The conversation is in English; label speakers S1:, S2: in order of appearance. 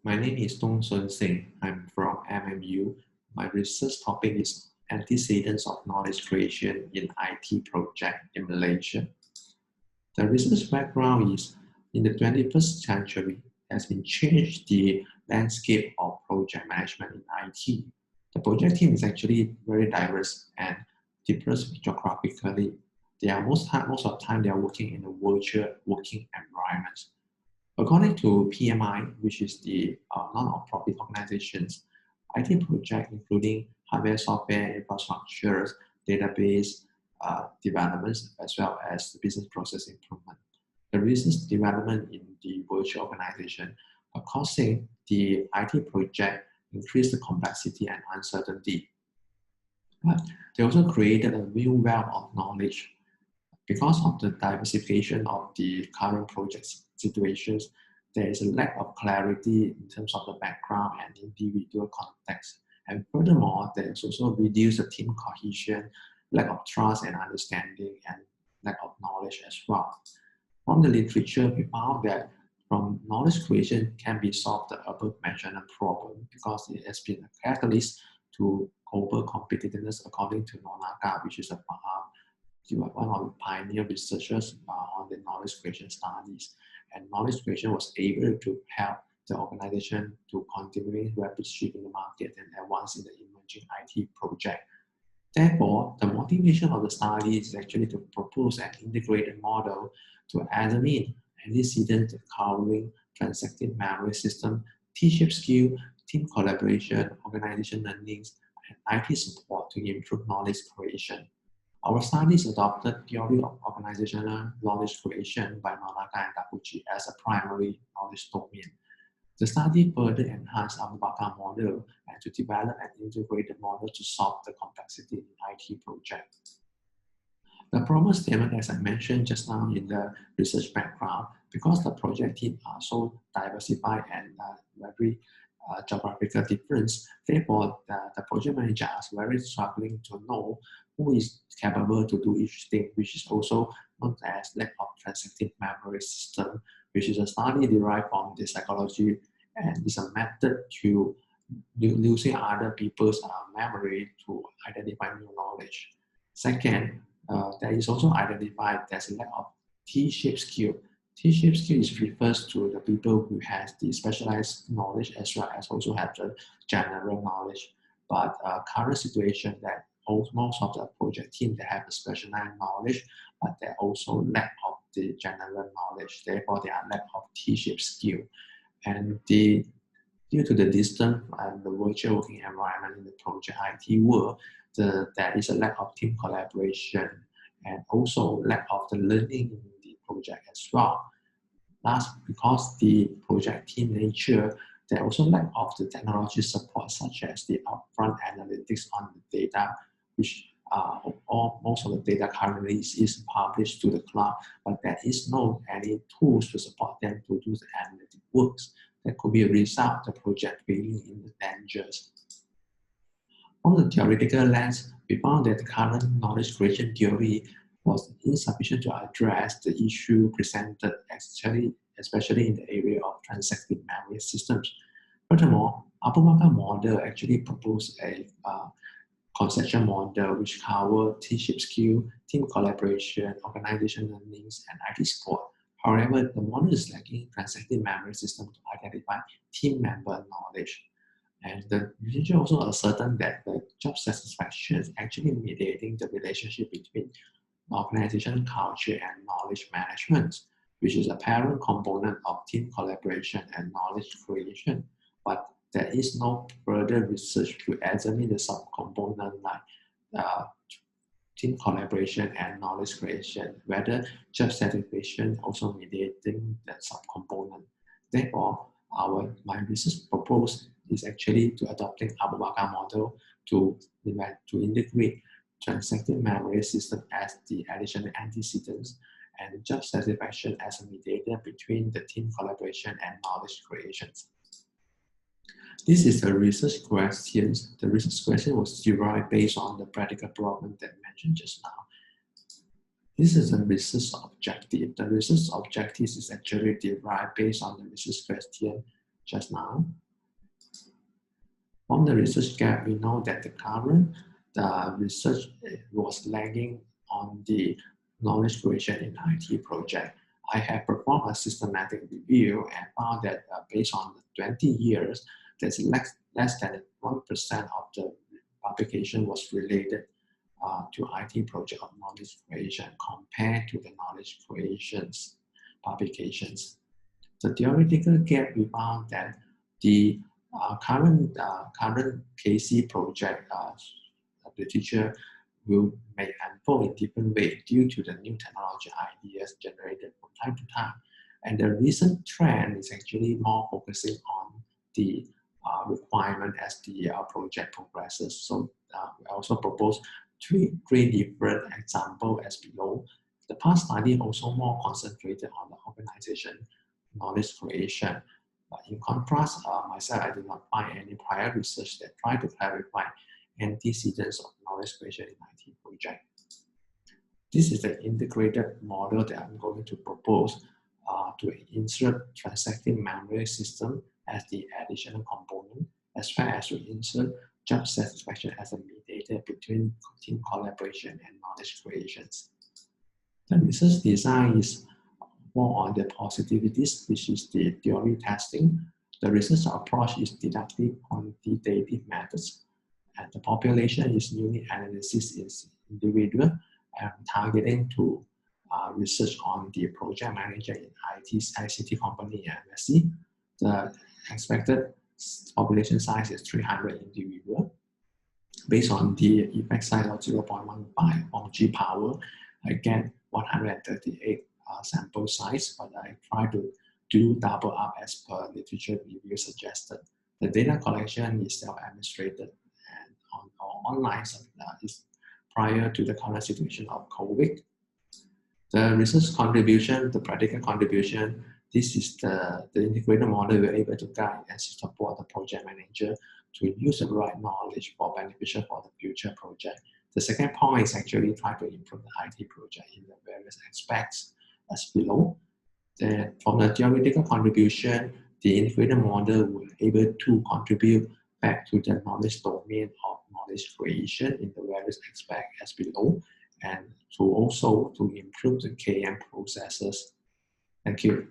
S1: My name is Seng. I'm from MMU. My research topic is antecedents of knowledge creation in IT project in Malaysia. The research background is in the 21st century has been changed the landscape of project management in IT. The project team is actually very diverse and diverse geographically. They are most of the time they are working in a virtual working environment. According to PMI, which is the non-profit organizations, IT projects including hardware, software, infrastructures, database developments, as well as the business process improvement. The research development in the virtual organization are causing the IT project increase the complexity and uncertainty. But they also created a new wealth of knowledge because of the diversification of the current project situations. There is a lack of clarity in terms of the background and individual context. And furthermore, there is also reduced the team cohesion, lack of trust and understanding, and lack of knowledge as well. From the literature, we found that from knowledge creation can be solved the above mentioned problem because it has been a catalyst to global competitiveness according to Nonaka, which is one of the pioneer researchers on the knowledge creation studies. And knowledge creation was able to help the organization to continue rapid shift in the market and advance in the emerging IT project. Therefore, the motivation of the study is actually to propose an integrated model to examine antecedents covering transactive memory system, T-shaped skill, team collaboration, organization learnings, and IT support to improve knowledge creation. Our studies adopted theory of organizational knowledge creation by Nonaka and Takuchi as a primary knowledge domain. The study further enhanced Abu Bakr model and to develop an integrated model to solve the complexity in IT projects. The problem statement, as I mentioned just now in the research background, because the project team are so diversified and very geographical difference, therefore the project manager is very struggling to know who is capable to do each thing, which is also known as lack of transactive memory system, which is a study derived from the psychology and is a method to using other people's memory to identify new knowledge. Second, there is also identified there's a lack of T-shaped skill. T-shaped skill refers to the people who has the specialized knowledge as well as also have the general knowledge. But current situation that most of the project team they have the specialized knowledge, but they also lack of the general knowledge. Therefore, they are lack of T-shaped skill. And due to the distance and the virtual working environment in the project IT world, there is a lack of team collaboration and also lack of the learning in the project as well. Last, because the project team nature, there also lack of the technology support such as the upfront analytics on the data, which most of the data currently is published to the cloud, but there is no any tools to support them to do the analytic works. That could be a result of the project being in the dangers. From the theoretical lens, we found that the current knowledge creation theory was insufficient to address the issue presented, especially in the area of transactive memory systems. Furthermore, Abu Bakr model actually proposed a conceptual model which covers T-shaped skill, team collaboration, organization learnings, and IT support. However, the model is lacking transactive memory system to identify team member knowledge. And the researcher also ascertained that the job satisfaction is actually mediating the relationship between organization culture and knowledge management, which is a parent component of team collaboration and knowledge creation. But there is no further research to examine the subcomponent like team collaboration and knowledge creation, whether job satisfaction also mediating that subcomponent. Therefore, my research proposal is actually to adopting Abu Bakr model to integrate transactive memory system as the additional antecedents and job satisfaction as a mediator between the team collaboration and knowledge creations. This is the research question. The research question was derived based on the practical problem that I mentioned just now. This is a research objective. The research objective is actually derived based on the research question. just now. From the research gap, we know that the current research was lagging on the knowledge creation in IT project. I have performed a systematic review and found that based on 20 years, there's less than 1% of the publication was related to IT project of knowledge creation compared to the knowledge creations publications. The theoretical gap, we found that the current KC project literature may unfold in different ways due to the new technology ideas generated from time to time. And the recent trend is actually more focusing on the requirement as the project progresses. So we also propose three different examples as below. The past study also more concentrated on the organization knowledge creation. But in contrast, myself, I did not find any prior research that tried to clarify antecedents of knowledge creation in IT project. This is the integrated model that I'm going to propose to insert transactive memory system as the additional component, as well as to insert job satisfaction as a mediator between team collaboration and knowledge creations. The research design is more on the positivities, which is the theory testing. The research approach is deductive quantitative methods, and the population is unit analysis is individual and targeting to research on the project manager in ICT company and MSc. The expected population size is 300 individual. Based on the effect size of 0.15 on G power, I get 138 sample size, but I try to do double up as per literature review suggested. The data collection is self-administrated and online is prior to the current situation of COVID. The research contribution, the practical contribution, this is the integrated model we're able to guide and support the project manager to use the right knowledge for beneficial for the future project. The second point is actually try to improve the IT project in the various aspects as below. Then from the theoretical contribution, the integrated model will be able to contribute back to the knowledge domain of knowledge creation in the various aspects as below, and to also to improve the KM processes. Thank you.